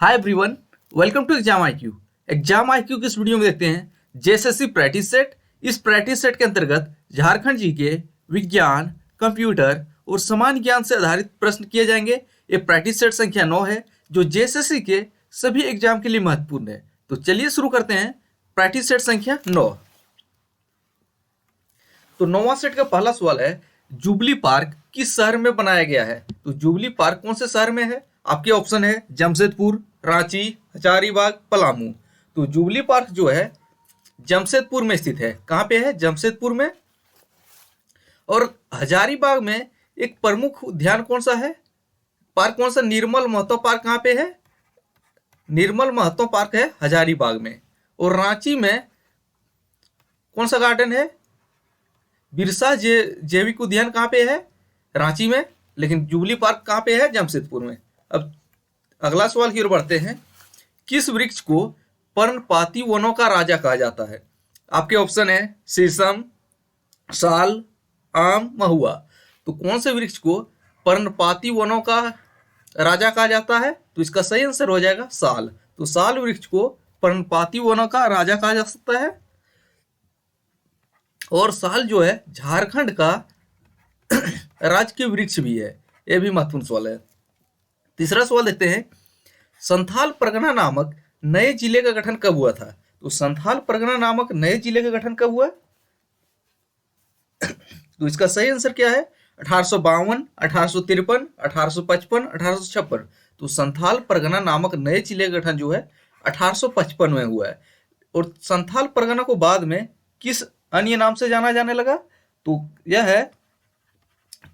Hi everyone, welcome to exam IQ. Exam IQ की इस video में देखते हैं जेएसएससी प्रैक्टिस सेट। इस प्रैक्टिस सेट के अंतर्गत झारखंड जीके, विज्ञान, कंप्यूटर और सामान्य ज्ञान से आधारित प्रश्न किए जाएंगे। ये प्रैक्टिस सेट संख्या 9 है जो जेएसएससी के सभी एग्जाम के लिए महत्वपूर्ण है। तो चलिए शुरू करते हैं प्रैक्टिस सेट संख्या 9। तो 9वां सेट का पहला सवाल है, जुबली पार्क किस शहर में बनाया गया है? तो जुबली पार्क कौन से शहर में है? आपके ऑप्शन है जमशेदपुर, रांची, हजारीबाग, पलामू। तो जुबली पार्क जो है जमशेदपुर में स्थित है। कहाँ पे है? जमशेदपुर में। और हजारीबाग में एक प्रमुख उद्यान कौन सा है? पार्क कौन सा? निर्मल महतो पार्क कहाँ पे है? निर्मल महतो पार्क है हजारीबाग में। और रांची में कौन सा गार्डन है? बिरसा जैविक उद्यान कहाँ पे है? रांची में। लेकिन जुबली पार्क कहाँ पे है? जमशेदपुर में। अब अगला सवाल की ओर बढ़ते हैं, किस वृक्ष को पर्णपाती वनों का राजा कहा जाता है? आपके ऑप्शन है शीशम, साल, आम, महुआ। तो कौन से वृक्ष को पर्णपाती वनों का राजा कहा जाता है? तो इसका सही आंसर हो जाएगा साल। तो साल वृक्ष को पर्णपाती वनों का राजा कहा जा सकता है। और साल जो है झारखंड का राजकीय वृक्ष भी है। यह भी महत्वपूर्ण सवाल है। तीसरा सवाल देखते हैं, संथाल परगना नामक नए जिले का गठन कब हुआ था? तो संथाल परगना नामक नए जिले का गठन कब हुआ? तो इसका सही आंसर क्या है? 1852, 1853, 1855, 1856। तो संथाल परगना नामक नए जिले का गठन जो है 1855 में हुआ है। और संथाल परगना को बाद में किस अन्य नाम से जाना जाने लगा? तो यह है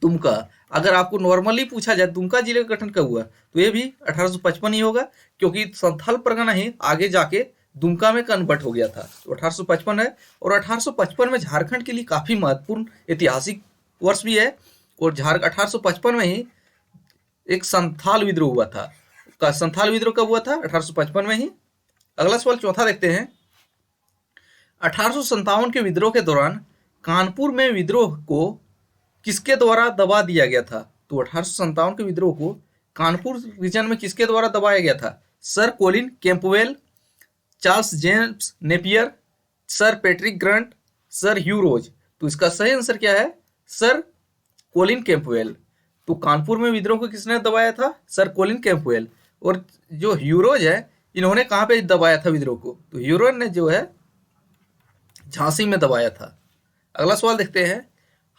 दुमका। अगर आपको नॉर्मली पूछा जाए दुमका जिले का गठन कब हुआ, तो ये भी 1855 ही होगा, क्योंकि संथाल परगना ही आगे जाके दुमका में कन्वर्ट हो गया था। तो 1855 है। और 1855 में झारखंड के लिए काफी महत्वपूर्ण ऐतिहासिक वर्ष भी है। और 1855 में ही एक संथाल विद्रोह हुआ था। संथाल विद्रोह कब हुआ था? 1855 में ही। अगला सवाल चौथा देखते हैं, 1857 के विद्रोह के दौरान कानपुर में विद्रोह को किसके द्वारा दबा दिया गया था? तो 1857 के विद्रोह को कानपुर रीजन में किसके द्वारा दबाया गया था? Sir Colin Campbell, Charles James Napier, sir Patrick Grant, sir Hugh Rose. तो इसका सही आंसर क्या है? Sir Colin Campbell. तो कानपुर में विद्रोह को किसने दबाया था? Sir Colin Campbell. और जो ह्यू रोज है, इन्होंने कहाँ पे दबाया था विद्रोह को? तो ह्यू रोज ने जो है झांसी में दबाया था। अगला सवाल देखते हैं,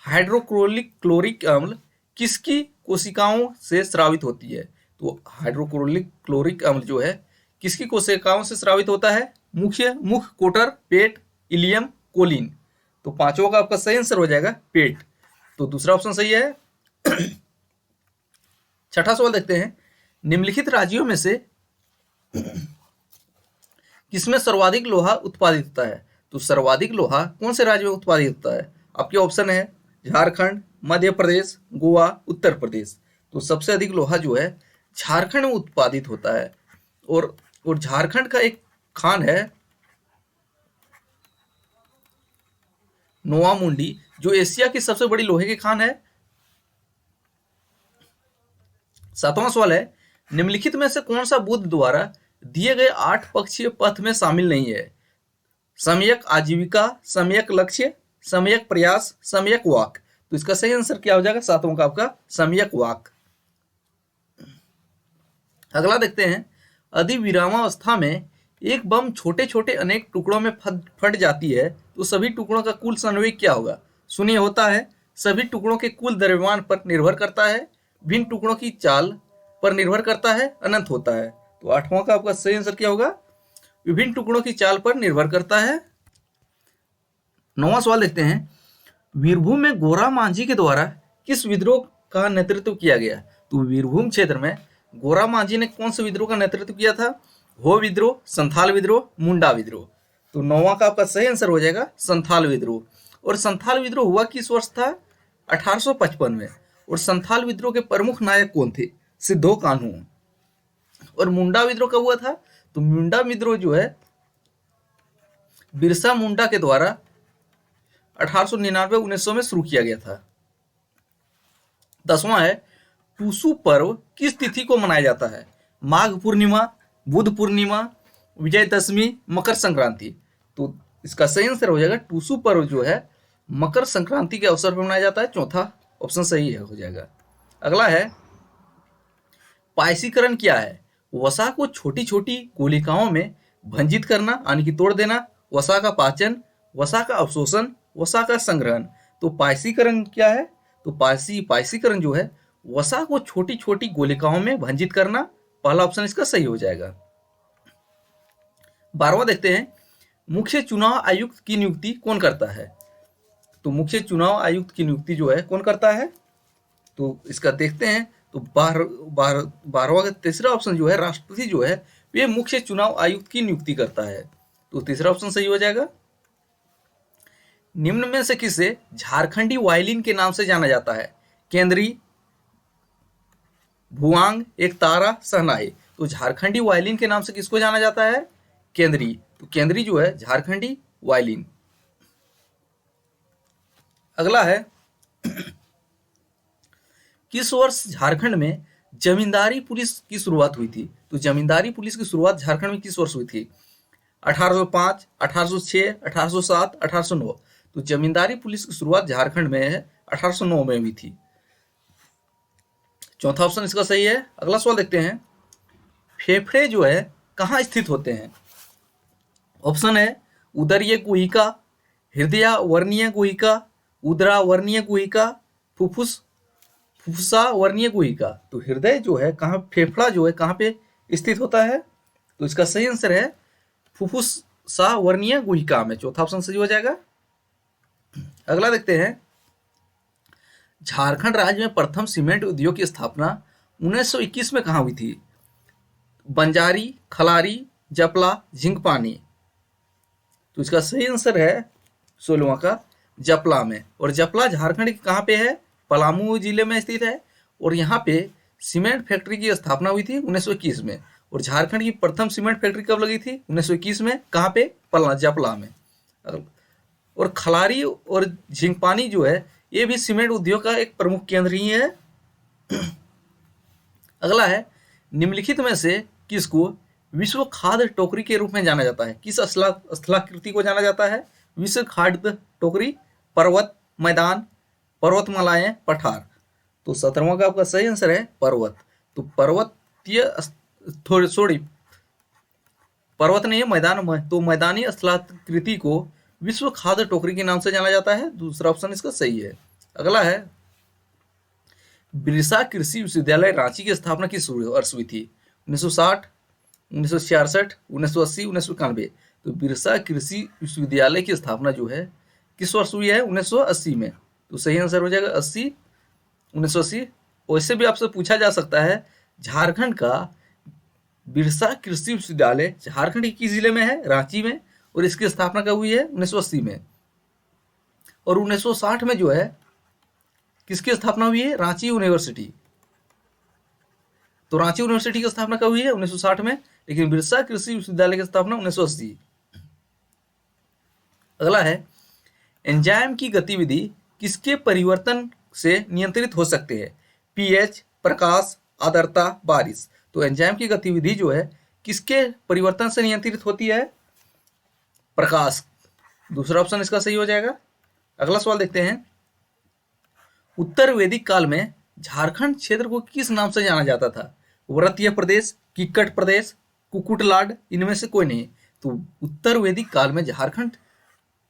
हाइड्रोक्लोरिक क्लोरिक अम्ल किसकी कोशिकाओं से स्रावित होती है? तो हाइड्रोक्लोरिक क्लोरिक अम्ल जो है किसकी कोशिकाओं से स्रावित होता है? मुख, कोटर, पेट, इलियम, कोलिन। तो पांचों का आपका सही आंसर हो जाएगा पेट। तो दूसरा ऑप्शन सही है। छठा सवाल देखते हैं, निम्नलिखित राज्यों में से किसमें सर्वाधिक लोहा उत्पादित होता है? तो सर्वाधिक लोहा कौन से राज्य में उत्पादित होता है? आपके ऑप्शन है झारखंड, मध्य प्रदेश, गोवा, उत्तर प्रदेश। तो सबसे अधिक लोहा जो है झारखंड में उत्पादित होता है। और झारखंड का एक खान है नोवा मुंडी, जो एशिया की सबसे बड़ी लोहे की खान है। सातवां सवाल है, निम्नलिखित में से कौन सा बुद्ध द्वारा दिए गए 8 पक्षीय पथ में शामिल नहीं है? सम्यक आजीविका, सम्यक लक्ष्य, सम्यक प्रयास, सम्यक वाक। तो इसका सही आंसर क्या हो जाएगा? सातों का आपका सम्यक वाक। अगला देखते हैं, यदि विरामावस्था में एक बम छोटे छोटे अनेक टुकड़ों में फट जाती है तो सभी टुकड़ों का कुल संवेग क्या होगा? शून्य होता है, सभी टुकड़ों के कुल द्रव्यमान पर निर्भर करता है, भिन्न टुकड़ों की चाल पर निर्भर करता है, अनंत होता है। तो आठवां का आपका सही आंसर क्या होगा? विभिन्न टुकड़ों की चाल पर निर्भर करता है। 9वां सवाल देखते हैं, वीरभूम में गोरा मांझी के द्वारा किस विद्रोह का नेतृत्व किया गया? तो वीरभूम क्षेत्र में गोरा मांझी ने कौन से विद्रोह का नेतृत्व किया था? हो विद्रोह, संथाल विद्रोह, मुंडा विद्रोह। तो 9वां का आपका सही आंसर हो जाएगा संथाल विद्रोह। और संथाल विद्रोह हुआ किस वर्ष था? 1855 में। और संथाल विद्रोह के प्रमुख नायक कौन थे? सिद्धो कान्हू। और मुंडा विद्रोह कब हुआ था? तो मुंडा विद्रोह जो है बिरसा मुंडा के द्वारा 1899-1900 में शुरू किया गया था। 10वां है, टूसू पर्व किस तिथि को मनाया जाता है? माघ पूर्णिमा, बुद्ध पूर्णिमा, विजयदशमी, मकर संक्रांति। तो इसका सही आंसर हो जाएगा टूसू पर्व जो है मकर संक्रांति के अवसर पर मनाया जाता है। चौथा ऑप्शन सही है, हो जाएगा। अगला है पायसीकरण क्या है? वसा को छोटी छोटी गोलिकाओं में भंजित करना यानी कि तोड़ देना, वसा का पाचन, वसा का अवशोषण, वसा का संग्रहण। तो पायसीकरण क्या है? तो पायसीकरण जो है वसा को छोटी छोटी गोलिकाओं में भंजित करना। पहला ऑप्शन इसका सही हो जाएगा। 12वां देखते हैं, मुख्य चुनाव आयुक्त की नियुक्ति कौन करता है? तो मुख्य चुनाव आयुक्त की नियुक्ति जो है कौन करता है? तो इसका देखते हैं। तो 12वां का तीसरा ऑप्शन जो है राष्ट्रपति जो है वे मुख्य चुनाव आयुक्त की नियुक्ति करता है। तो तीसरा ऑप्शन सही हो जाएगा। निम्न में से किसे झारखंडी वायलिन के नाम से जाना जाता है? केंद्री, भुआंग, एक तारा, शहनाई। तो झारखंडी वायलिन के नाम से किसको जाना जाता है? केंद्री। तो केंद्री जो है झारखंडी वायलिन। अगला है किस वर्ष झारखंड में जमींदारी पुलिस की शुरुआत हुई थी? तो जमींदारी पुलिस की शुरुआत झारखंड में किस वर्ष हुई थी? 1805, 1806, 1807, 1809। तो जमींदारी पुलिस की शुरुआत झारखंड में 1809 में हुई थी। चौथा ऑप्शन इसका सही है। अगला सवाल देखते हैं, फेफड़े जो है कहाँ स्थित होते हैं? ऑप्शन है उदरीय गुहिका, हृदय वर्णीय गुहिका, उदरा वर्णीय गुहिका, फुफ्फुसा वर्णीय गुहिका। तो हृदय जो है कहाँ, फेफड़ा जो है कहाँ पे स्थित होता है? तो इसका सही आंसर है फुफ्फुसा वर्णीय गुहिका में। चौथा ऑप्शन सही हो जाएगा। अगला देखते हैं, झारखंड राज्य में प्रथम सीमेंट उद्योग की स्थापना 1921 में कहाँ हुई थी? बंजारी, खलारी, जपला, झिंकपानी। तो इसका सही आंसर है 16वां का जपला में। और जपला झारखंड के कहाँ पे है? पलामू जिले में स्थित है। और यहाँ पे सीमेंट फैक्ट्री की स्थापना हुई थी 1921 में। और झारखंड की प्रथम सीमेंट फैक्ट्री कब लगी थी? 1921 में। कहाँ पे? जपला में। और खलारी और झिंकपानी जो है ये भी सीमेंट उद्योग का एक प्रमुख केंद्र ही है। अगला है, निम्नलिखित में से किसको विश्व खाद्य टोकरी के रूप में जाना जाता है? किस स्थलाकृति को जाना जाता है विश्व खाद्य टोकरी? पर्वत, मैदान, पर्वतमालाएं, पठार। तो 17वां का आपका सही आंसर है पर्वत। तो पर्वतीय सॉरी पर्वत नहीं है, मैदान में। तो मैदानी स्थलाकृति को विश्व खाद्य टोकरी के नाम से जाना जाता है। दूसरा ऑप्शन इसका सही है। अगला है, बिरसा कृषि विश्वविद्यालय रांची की स्थापना किस वर्ष हुई थी? 1960, 1966, 1980, 1991। तो बिरसा कृषि विश्वविद्यालय की स्थापना जो है किस वर्ष हुई है? 1980 में। तो सही आंसर हो जाएगा 80, 1980। वैसे भी आपसे पूछा जा सकता है झारखंड का बिरसा कृषि विश्वविद्यालय झारखंड के किस जिले में है? रांची में। और इसकी स्थापना कब हुई है? 1980 में। और 1960 में जो है किसकी स्थापना हुई है? रांची यूनिवर्सिटी। तो रांची यूनिवर्सिटी की स्थापना कब हुई है? 1960 में। लेकिन बिरसा कृषि विश्वविद्यालय की स्थापना 1980। अगला है, एंजाइम की गतिविधि किसके परिवर्तन से नियंत्रित हो सकते हैं? पीएच, प्रकाश, आर्द्रता, बारिश। तो एंजाइम की गतिविधि जो है किसके परिवर्तन से नियंत्रित होती है? प्रकाश। दूसरा ऑप्शन इसका सही हो जाएगा। अगला सवाल देखते हैं, उत्तर वैदिक काल में झारखंड क्षेत्र को किस नाम से जाना जाता था? व्रतीय प्रदेश, किक्कट प्रदेश, कुकुटलाड, इनमें से कोई नहीं। तो उत्तर वैदिक काल में झारखंड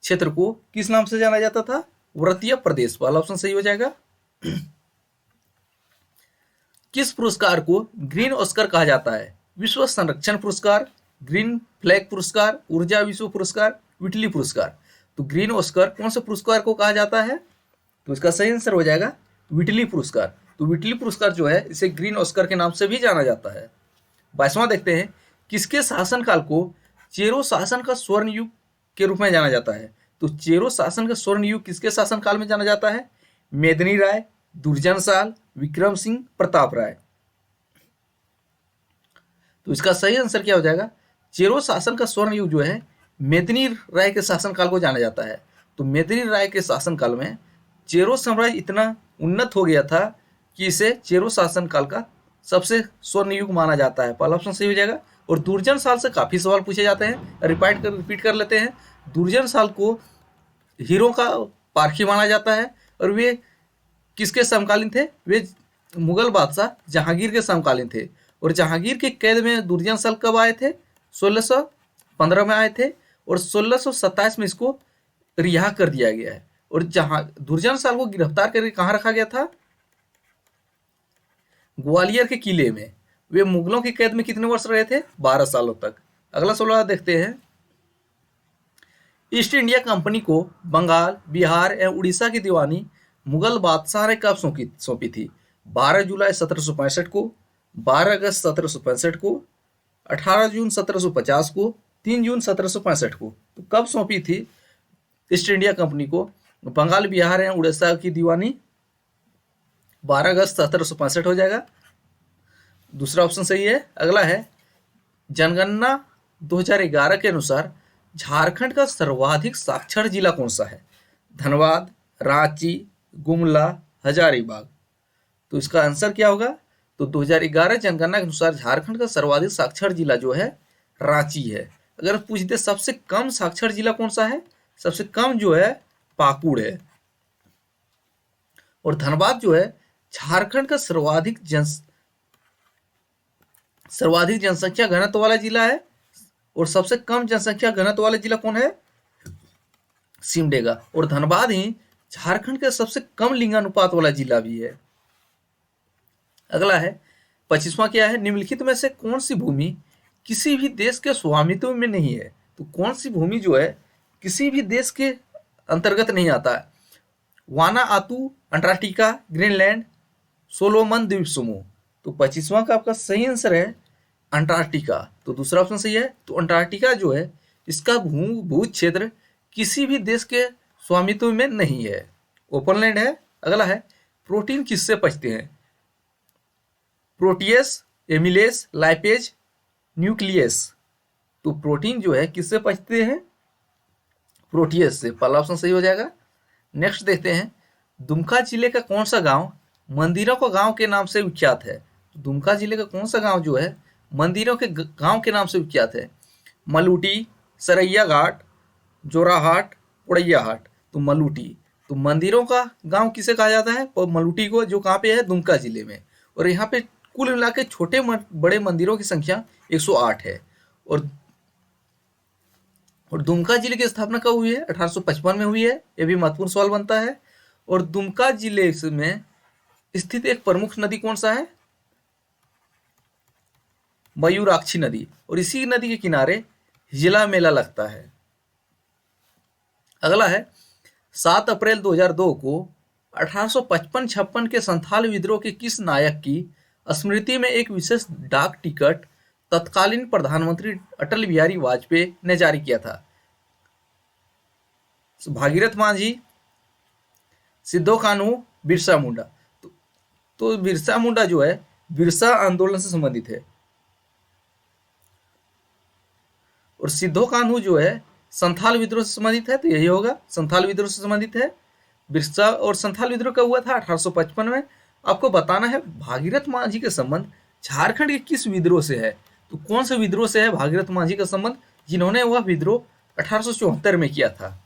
क्षेत्र को किस नाम से जाना जाता था? व्रतीय प्रदेश। वाला ऑप्शन सही हो जाएगा। किस पुरस्कार को ग्रीन ऑस्कर कहा जाता है? विश्व संरक्षण पुरस्कार, ग्रीन फ्लैग पुरस्कार, ऊर्जा विश्व पुरस्कार, विटली पुरस्कार। तो ग्रीन ऑस्कर कौन से पुरस्कार को कहा जाता है? तो इसका सही आंसर हो जाएगा विटली पुरस्कार। तो विटली पुरस्कार जो है इसे ग्रीन ऑस्कर के नाम से भी जाना जाता है। 22वां देखते हैं, किसके शासनकाल को चेरो शासन का स्वर्ण युग के रूप में जाना जाता है? तो चेरो शासन का स्वर्ण युग किसके शासनकाल में जाना जाता है? मेदिनी राय, दुर्जन साल, विक्रम सिंह, प्रताप राय। तो इसका सही आंसर क्या हो जाएगा? चेरो शासन का स्वर्ण युग जो है मेदिनी राय के शासनकाल को जाना जाता है। तो मेदिनी राय के शासनकाल में चेरो साम्राज्य इतना उन्नत हो गया था कि इसे चेरो शासनकाल का सबसे स्वर्ण युग माना जाता है? पहला ऑप्शन सही हो जाएगा। और दुर्जन साल से काफी सवाल पूछे जाते हैं, रिपीट कर लेते हैं। दुर्जन साल को हीरो का पारखी माना जाता है और वे किसके समकालीन थे? वे मुगल बादशाह जहांगीर के समकालीन थे। और जहांगीर के कैद में दुर्जन साल कब आए थे? 1615 में आए थे और 1627 में इसको रिहा कर दिया गया है। और जहां दुर्जन साल को गिरफ्तार करके कहाँ रखा गया था? ग्वालियर के किले में। वे मुगलों की कैद में कितने वर्ष रहे थे? 12 सालों तक। अगला सवाल देखते हैं। ईस्ट इंडिया कंपनी को बंगाल, बिहार एवं उड़ीसा की दीवानी मुगल बादशाह ने कब सौंपी थी? 12 जुलाई 1765 को, 12 अगस्त 1765 को, 18 जून 1750 को, 3 जून 1765 को। तो कब सौंपी थी ईस्ट इंडिया कंपनी को बंगाल, बिहार एवं उड़ीसा की दीवानी? 12 अगस्त 1765 हो जाएगा। दूसरा ऑप्शन सही है। अगला है, जनगणना 2011 के अनुसार झारखंड का सर्वाधिक साक्षर जिला कौन सा है? धनबाद, रांची, गुमला, हजारीबाग। तो इसका आंसर क्या होगा? तो 2011 जनगणना के अनुसार झारखंड का सर्वाधिक साक्षर जिला जो है रांची है। अगर पूछ दे सबसे कम साक्षर जिला कौन सा है? सबसे कम जो है पाकुड़ है। और धनबाद जो है झारखंड का सर्वाधिक जनसंख्या घनत्व वाला जिला है। और सबसे कम जनसंख्या घनत्व वाला जिला कौन है? सिमडेगा। और धनबाद ही झारखंड का सबसे कम लिंगानुपात वाला जिला भी है। अगला है 25वां क्या है? निम्नलिखित में से कौन सी भूमि किसी भी देश के स्वामित्व में नहीं है? तो कौन सी भूमि जो है किसी भी देश के अंतर्गत नहीं आता है? वानाआतू, अंटार्कटिका, ग्रीनलैंड, सोलोमन द्वीप समूह। तो 25वां का आपका सही आंसर है अंटार्कटिका। तो दूसरा ऑप्शन सही है। तो अंटार्कटिका जो है इसका भू क्षेत्र किसी भी देश के स्वामित्व में नहीं है, ओपन लैंड है। अगला है, प्रोटीन किससे पचते हैं? Protease, amylase, lipase, nucleus. तो प्रोटीन जो है किससे पचते हैं? प्रोटीएस से। पहला ऑप्शन सही हो जाएगा। नेक्स्ट देखते हैं, दुमका जिले का कौन सा गांव मंदिरों के गांव के नाम से विख्यात है? दुमका जिले का कौन सा गांव जो है मंदिरों के गांव के नाम से विख्यात है? मलूटी, सरैया घाट, जोराहाट, उड़ैयाहाट। तो मलूटी। तो मंदिरों का गांव किसे कहा जाता है? और मलूटी को, जो कहाँ पे है? दुमका जिले में। और यहाँ पे कुल मिला के छोटे बड़े मंदिरों की संख्या 108 है। और दुमका जिले की स्थापना कब हुई है? 1855 में हुई है। यह भी महत्वपूर्ण सवाल बनता है। और दुमका जिले में स्थित एक प्रमुख नदी कौन सा है? मयूराक्षी नदी। और इसी नदी के किनारे हिजला मेला लगता है। अगला है, 7 अप्रैल 2002 को 1855-56 के संथाल विद्रोह के किस नायक की स्मृति में एक विशेष डाक टिकट तत्कालीन प्रधानमंत्री अटल बिहारी वाजपेयी ने जारी किया था? भागीरथ मांझी, सिद्धो कान्हू, बिरसा मुंडा। तो बिरसा मुंडा जो है बिरसा आंदोलन से संबंधित है। और सिद्धो कान्हू जो है संथाल विद्रोह से संबंधित है। तो यही होगा, संथाल विद्रोह से संबंधित है। बिरसा और संथाल विद्रोह कब हुआ था? 1855 में। आपको बताना है भागीरथ मांझी का संबंध झारखंड के किस विद्रोह से है? तो कौन से विद्रोह से है भागीरथ मांझी का संबंध, जिन्होंने वह विद्रोह 1874 में किया था?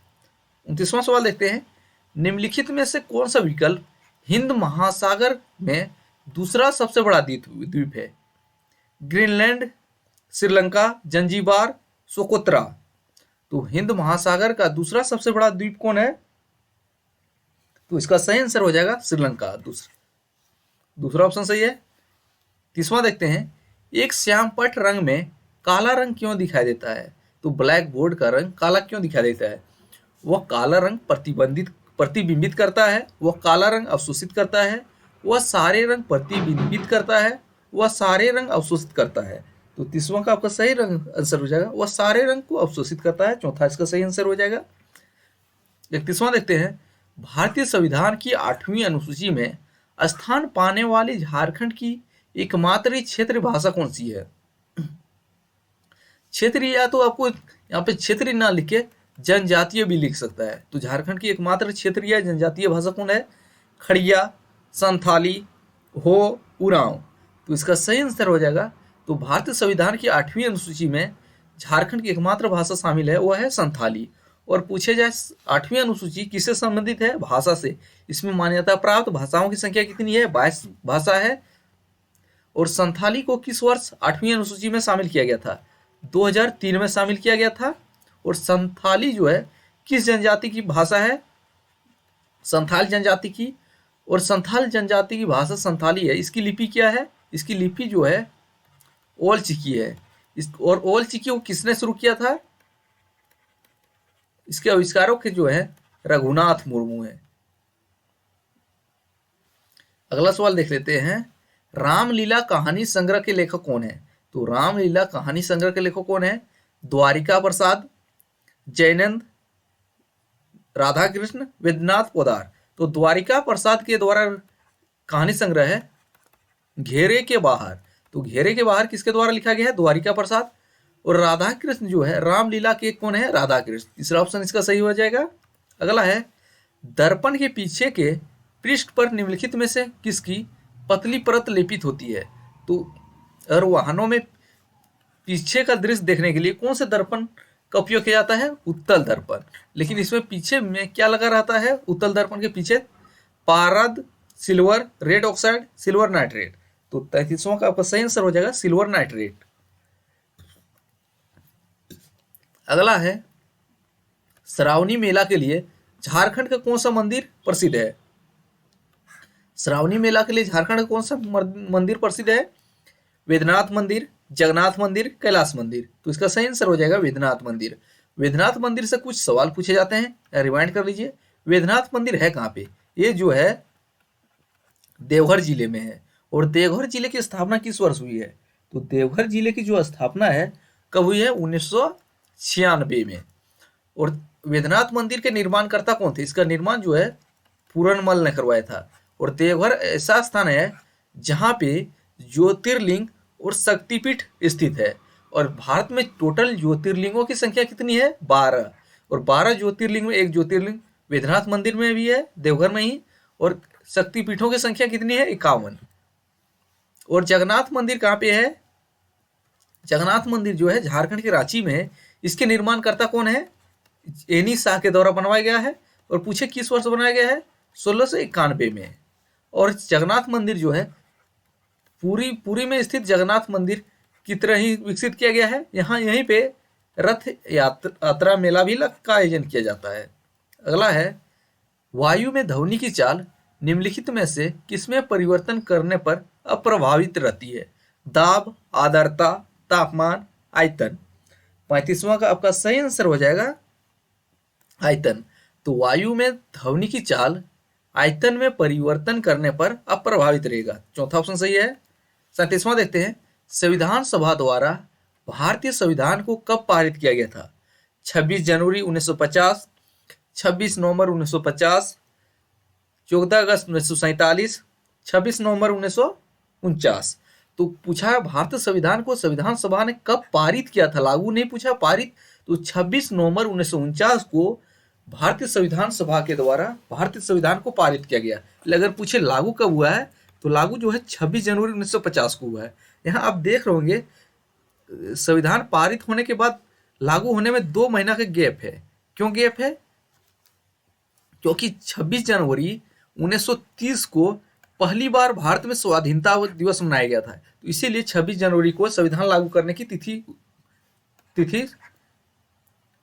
29वां सवाल देखते हैं, निम्नलिखित में से कौन सा विकल्प हिंद महासागर में दूसरा सबसे बड़ा द्वीप है? Greenland, Sri Lanka, Zanzibar, Socotra. तो हिंद महासागर का दूसरा सबसे बड़ा द्वीप कौन है? तो इसका सही आंसर हो जाएगा श्रीलंका। दूसरा ऑप्शन सही है। 30वां देखते हैं, एक श्यामपट्ट रंग में काला रंग क्यों दिखाई देता है? तो ब्लैक बोर्ड का रंग काला क्यों दिखाई देता है? वह काला रंग प्रतिबिंबित करता है, वह काला रंग अवशोषित करता है, वह सारे रंग प्रतिबिंबित करता है, वह सारे रंग अवशोषित करता है। तो 30वां का आपका सही रंग आंसर हो जाएगा, वह सारे रंग को अवशोषित करता है। चौथा इसका सही आंसर हो जाएगा। 31वां देखते हैं, भारतीय संविधान की 8वीं अनुसूची में स्थान पाने वाली झारखंड की एकमात्र क्षेत्रीय भाषा कौन सी है? क्षेत्रीय, या तो आपको यहाँ पे क्षेत्रीय ना लिखे जनजातीय भी लिख सकता है। तो झारखंड की एकमात्र क्षेत्रीय जनजातीय भाषा कौन है? खड़िया, संथाली, हो, उरांव। तो इसका सही आंसर हो जाएगा, तो भारतीय संविधान की 8वीं अनुसूची में झारखंड की एकमात्र भाषा शामिल है, वह है संथाली। और पूछे जाए 8वीं अनुसूची किससे संबंधित है? भाषा से। इसमें मान्यता प्राप्त भाषाओं की संख्या कितनी है? 22 भाषा है। और संथाली को किस वर्ष 8वीं अनुसूची में शामिल किया गया था? 2003 में शामिल किया गया था। और संथाली जो है किस जनजाति की भाषा है? संथाल जनजाति की। और संथाल जनजाति की भाषा संथाली है। इसकी लिपि क्या है? इसकी लिपि जो है ओल चिकी है। और ओल चिकी को किसने शुरू किया था? इसके आविष्कारक के जो है रघुनाथ मुर्मू है। अगला सवाल देख लेते हैं, रामलीला कहानी संग्रह के लेखक कौन है? तो रामलीला कहानी संग्रह के लेखक कौन है? द्वारिका प्रसाद, जयनंद, राधा कृष्ण, वेदनाथ पोदार। तो द्वारिका प्रसाद के द्वारा कहानी संग्रह है घेरे के बाहर। तो घेरे के बाहर किसके द्वारा लिखा गया है? द्वारिका प्रसाद। और राधा कृष्ण जो है रामलीला के कौन है? राधा कृष्ण। तीसरा ऑप्शन इसका सही हो जाएगा। अगला है, दर्पण के पीछे के पृष्ठ पर निम्नलिखित में से किसकी पतली परत लेपित होती है? तो और वाहनों में पीछे का दृश्य देखने के लिए कौन से दर्पण का उपयोग किया जाता है? उत्तल दर्पण। लेकिन इसमें पीछे में क्या लगा रहता है? उत्तल दर्पण के पीछे पारद, silver, red oxide, silver nitrate. तो 33वां का आपका सही आंसर हो जाएगा सिल्वर नाइट्रेट। अगला है, श्रावणी मेला के लिए झारखंड का कौन सा मंदिर प्रसिद्ध है? श्रावणी मेला के लिए झारखंड का कौन सा मंदिर प्रसिद्ध है? वेदनाथ मंदिर, जगन्नाथ मंदिर, कैलाश मंदिर। तो इसका सही आंसर हो जाएगा वेदनाथ मंदिर। वेदनाथ मंदिर से कुछ सवाल पूछे जाते हैं, रिवाइंड कर लीजिए। वेदनाथ मंदिर है कहाँ पे? ये जो है देवघर जिले में है। और देवघर जिले की स्थापना किस वर्ष हुई है? तो देवघर जिले की जो स्थापना है कब हुई है? 1996 में। और वेदनाथ मंदिर के निर्माणकर्ता कौन थे? इसका निर्माण जो है पूरनमल ने करवाया था। और देवघर ऐसा स्थान है जहाँ पे ज्योतिर्लिंग और शक्तिपीठ स्थित है। और भारत में टोटल ज्योतिर्लिंगों की संख्या कितनी है? 12। और 12 ज्योतिर्लिंग में एक ज्योतिर्लिंग वेदनाथ मंदिर में भी है, देवघर में ही। और शक्तिपीठों की संख्या कितनी है? 51। और जगन्नाथ मंदिर कहाँ पे है? जगन्नाथ मंदिर जो है झारखंड के रांची में है। इसके निर्माणकर्ता कौन है? एनी शाह के द्वारा बनवाया गया है। और पूछे किस वर्ष बनाया गया है? 1691 में। और जगन्नाथ मंदिर जो है पूरी में स्थित जगन्नाथ मंदिर की तरह ही विकसित किया गया है। यहाँ यहीं पे रथ यात्रा मेला भी का आयोजन किया जाता है। अगला है, वायु में ध्वनि की चाल निम्नलिखित में से किसमें परिवर्तन करने पर अप्रभावित रहती है? दाब, आर्द्रता, तापमान, आयतन। 35वां का आपका सही आंसर हो जाएगा आयतन। तो वायु में ध्वनि की चाल आयतन में परिवर्तन करने पर अप्रभावित रहेगा। चौथा ऑप्शन सही है। 37वां देखते हैं, संविधान सभा द्वारा भारतीय संविधान को कब पारित किया गया था? 26 जनवरी 1950, 26 नवंबर 1950, 14 अगस्त 1947, 26 नवंबर 1949। तो पूछा है भारतीय संविधान को संविधान सभा ने कब पारित किया था, लागू नहीं पूछा, पारित। तो 26 नवंबर 1949 को भारतीय संविधान सभा के द्वारा भारतीय संविधान को पारित किया गया। अगर पूछे लागू कब हुआ है, तो लागू जो है 26 जनवरी 1950 को हुआ है। यहाँ आप देख रहे होंगे संविधान पारित होने के बाद लागू होने में 2 महीना का गैप है। क्यों गैप है? क्योंकि 26 जनवरी 1930 को पहली बार भारत में स्वाधीनता दिवस मनाया गया था। तो इसीलिए 26 जनवरी को संविधान लागू करने की तिथि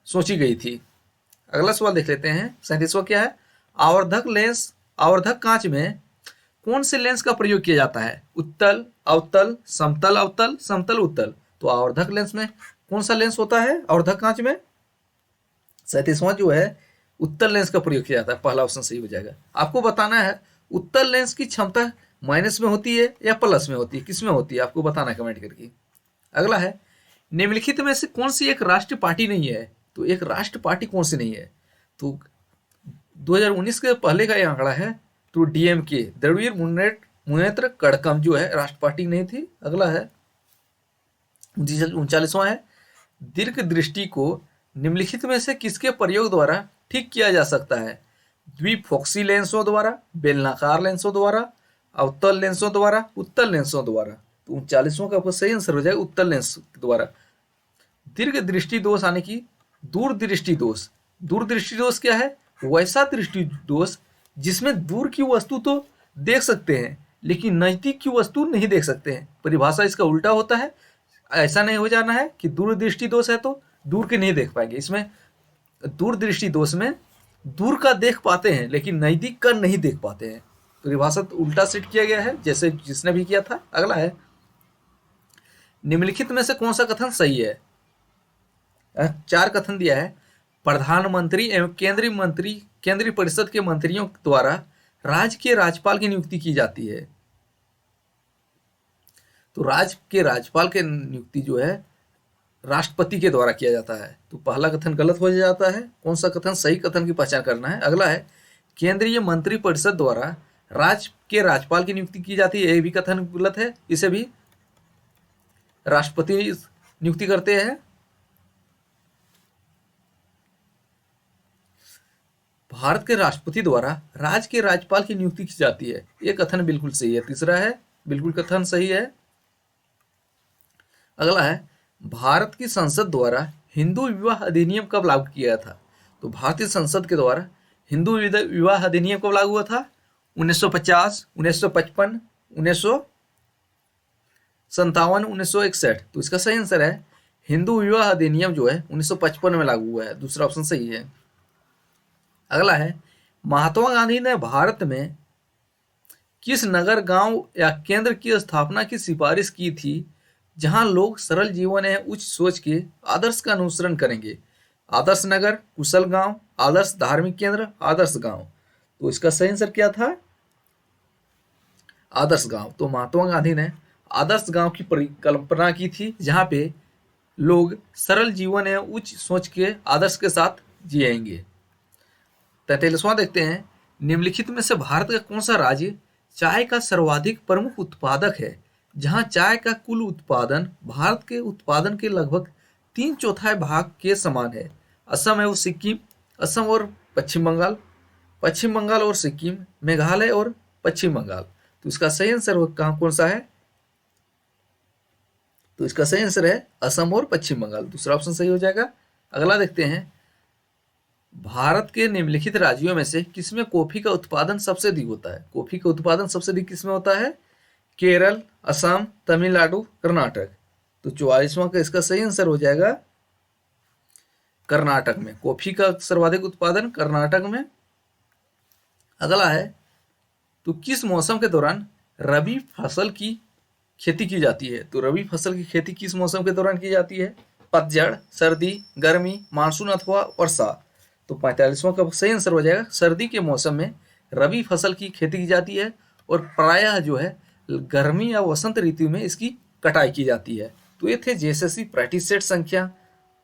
सोची गई थी। अगला सवाल देख लेते हैं, 37वां क्या है? आवर्धक कांच में कौन से लेंस का प्रयोग किया जाता है? उत्तल, अवतल, समतल अवतल, समतल उत्तल। तो आवर्धक लेंस में कौन सा लेंस होता है? आवर्धक कांच में 37वां जो है उत्तल लेंस का प्रयोग किया जाता है। पहला ऑप्शन सही हो जाएगा। आपको बताना है उत्तल लेंस की क्षमता माइनस में होती है या प्लस में होती है, किस में होती है, आपको बताना है कमेंट करके। अगला है, निम्नलिखित में से कौन सी एक राष्ट्रीय पार्टी नहीं है? तो एक राष्ट्रीय पार्टी कौन सी नहीं है? तो 2019 के पहले का ये आंकड़ा है। तो डीएमके द्रविड़ मुनेत्र कड़कम जो है राष्ट्र पार्टी नहीं थी। अगला है 39वां है, दीर्घ दृष्टि को निम्नलिखित में से किसके प्रयोग द्वारा ठीक किया जा सकता है? द्विफोक्सी लेंसों द्वारा, बेलनाकार लेंसों द्वारा, अवतल लेंसों द्वारा, उत्तल लेंसों द्वारा। तो 39वां का आपका सही आंसर हो जाएगा उत्तल लेंस द्वारा। दीर्घ दृष्टि दोष आने की दूरदृष्टि दोष। दूरदृष्टि दोष क्या है? वैसा दृष्टि दोष जिसमें दूर की वस्तु तो देख सकते हैं लेकिन नजदीक की वस्तु नहीं देख सकते हैं। परिभाषा इसका उल्टा होता है। ऐसा नहीं हो जाना है कि दूरदृष्टि दोष है तो दूर के नहीं देख पाएंगे। इसमें दूरदृष्टि दोष में दूर का देख पाते हैं लेकिन नजदीक का नहीं देख पाते हैं। परिभाषा तो उल्टा सेट किया गया है जैसे जिसने भी किया था। अगला है, निम्नलिखित में से कौन सा कथन सही है? 4 कथन दिया है। प्रधानमंत्री एवं केंद्रीय परिषद के मंत्रियों द्वारा राज्य के राज्यपाल की नियुक्ति की जाती है। तो राज्य के राज्यपाल की नियुक्ति जो है राष्ट्रपति के द्वारा किया जाता है। तो पहला कथन गलत हो जाता है। कौन सा कथन सही कथन की पहचान करना है। अगला है, केंद्रीय मंत्री परिषद द्वारा राज्य के राज्यपाल की नियुक्ति की जाती है। यह भी कथन गलत है। इसे भी राष्ट्रपति नियुक्ति करते हैं। भारत के राष्ट्रपति द्वारा राज्य के राज्यपाल की नियुक्ति की जाती है। यह कथन बिल्कुल सही है। तीसरा है, बिल्कुल कथन सही है। अगला है, भारत की संसद द्वारा हिंदू विवाह अधिनियम कब लागू किया था? तो भारतीय संसद के द्वारा हिंदू विवाह अधिनियम कब लागू हुआ था? 1950, 1955, 1957, 1961। तो इसका सही आंसर है हिंदू विवाह अधिनियम जो है 1955 में लागू हुआ है। दूसरा ऑप्शन सही है। अगला है, महात्मा गांधी ने भारत में किस नगर, गांव या केंद्र की स्थापना की सिफारिश की थी जहां लोग सरल जीवन एवं उच्च सोच के आदर्श का अनुसरण करेंगे? आदर्श नगर, कुशल गांव, आदर्श धार्मिक केंद्र, आदर्श गांव। तो इसका सही आंसर क्या था? आदर्श गांव। तो महात्मा गांधी ने आदर्श गांव की परिकल्पना की थी जहां पे लोग सरल जीवन एवं उच्च सोच के आदर्श के साथ जिएंगे। 43वां देखते हैं, निम्नलिखित में से भारत का कौन सा राज्य चाय का सर्वाधिक प्रमुख उत्पादक है जहां चाय का कुल उत्पादन भारत के उत्पादन के लगभग 3/4 भाग के समान है? असम है वो सिक्किम, असम और पश्चिम बंगाल, पश्चिम बंगाल और सिक्किम, मेघालय और पश्चिम बंगाल। तो इसका सही आंसर कहाँ कौन सा है? तो इसका सही आंसर है असम और पश्चिम बंगाल। दूसरा ऑप्शन सही हो जाएगा। अगला देखते हैं, भारत के निम्नलिखित राज्यों में से किसमें कॉफी का उत्पादन सबसे अधिक होता है? कॉफी का उत्पादन सबसे अधिक किसमें होता है? केरल, असम, तमिलनाडु, कर्नाटक। तो 44वां का इसका सही आंसर हो जाएगा कर्नाटक में। कॉफी का सर्वाधिक उत्पादन कर्नाटक में। अगला है, तो किस मौसम के दौरान रबी फसल की खेती की जाती है? तो रबी फसल की खेती किस मौसम के दौरान की जाती है? पतझड़, सर्दी, गर्मी, मानसून अथवा वर्षा। तो 45वां का सही आंसर हो जाएगा सर्दी के मौसम में रबी फसल की खेती की जाती है और प्रायः जो है गर्मी या वसंत ऋतु में इसकी कटाई की जाती है। तो ये थे जेएसएससी प्रैक्टिस सेट संख्या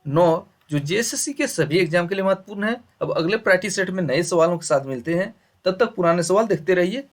9 जो जेएसएससी के सभी एग्जाम के लिए महत्वपूर्ण है। अब अगले प्रैक्टिस सेट में नए सवालों के साथ मिलते हैं। तब तक पुराने सवाल देखते रहिए।